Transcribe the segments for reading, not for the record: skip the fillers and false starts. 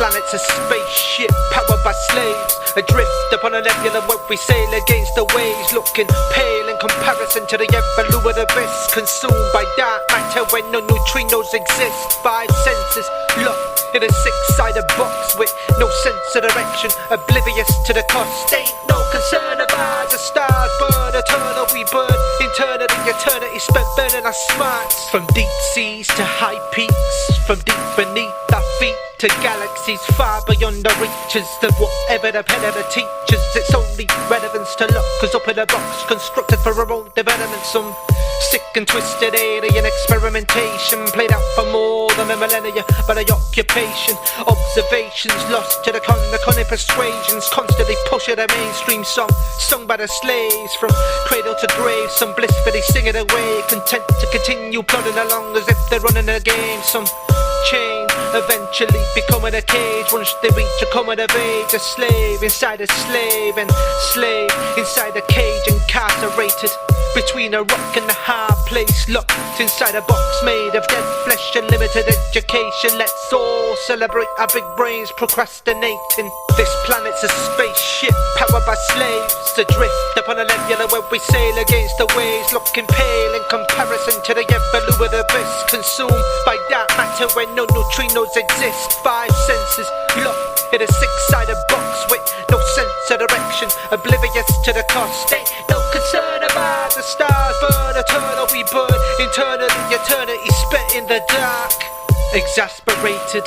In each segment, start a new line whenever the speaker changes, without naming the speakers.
planet's a spaceship powered by slaves, adrift upon a nebula where we sail against the waves, looking pale in comparison to the evolved abyss, consumed by dark matter where no neutrinos exist. Five senses locked in a six-sided box with no sense of direction, oblivious to the cost. Ain't no concern of ours. The stars burn eternal, we burn eternity. Eternity spent burning our smarts. From deep seas to high peaks, from deep beneath our feet to galaxies far beyond the reaches of whatever the predator teaches. It's only relevance to lock us up in a box constructed for our own development. Some sick and twisted alien experimentation played out for more than a millennia by the occupation. Observations lost to the cunning persuasions, constantly pushing the mainstream song sung by the slaves. From cradle to grave, some blissfully sing it away, content to continue plodding along as if they're running a game. Some chain eventually becoming a cage once they reach a coming of age. A slave inside a slave, and slave inside a cage, incarcerated between a rock and a hard place, locked inside a box made of dead flesh and limited education. Let's all celebrate our big brains procrastinating. This planet's a spaceship powered by slaves, adrift upon a nebula where we sail against the waves, looking pale in comparison to the evolved abyss, consumed by dark matter where no neutrinos exist. Five senses locked in a six-sided box with no sense of direction, oblivious to the cost. Ain't no concern about the stars burn eternal, we burn internally. Eternity spent in the dark. Exasperated,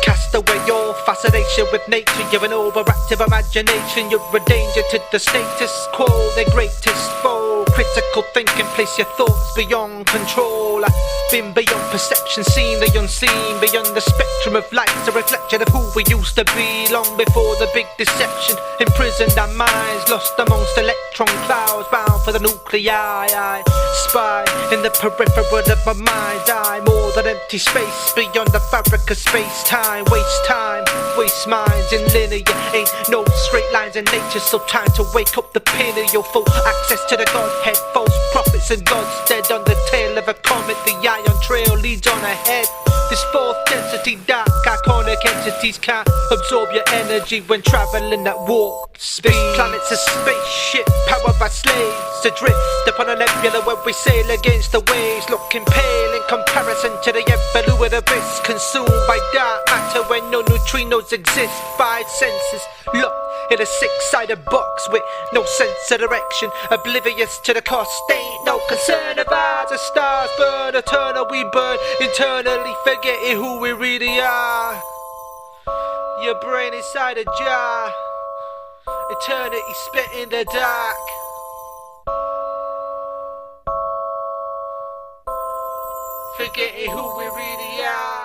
cast away your fascination with nature. You're an overactive imagination. You're a danger to the status quo, their greatest foe. Critical thinking, place your thoughts beyond control. I've been beyond perception, seen the unseen, beyond the spectrum of light, a reflection of who we used to be. Long before the big deception imprisoned our minds, lost amongst electron clouds, bound for the nuclei. I spy in the peripheral of my mind's eye, more than empty space beyond the fabric of space-time. Waste minds in linear, ain't no straight lines in nature, so time to wake up the pineal. Full access to the Godhead, false prophets and gods dead on the tail of a comet. The ion trail leads on ahead. This fourth density, dark iconic entities can't absorb your energy when traveling at warp speed. This planet's a spaceship powered by slaves, adrift upon a nebula where we sail against the waves, looking pale in comparison to the evolved abyss, consumed by dark matter where no neutrinos exist. Five senses locked in a six-sided box with no sense of direction, oblivious to the cost. Ain't no concern of ours. The stars burn eternal, we burn internally, forgetting who we really are. Your brain inside a jar, eternity spent in the dark. Forgetting who we really are.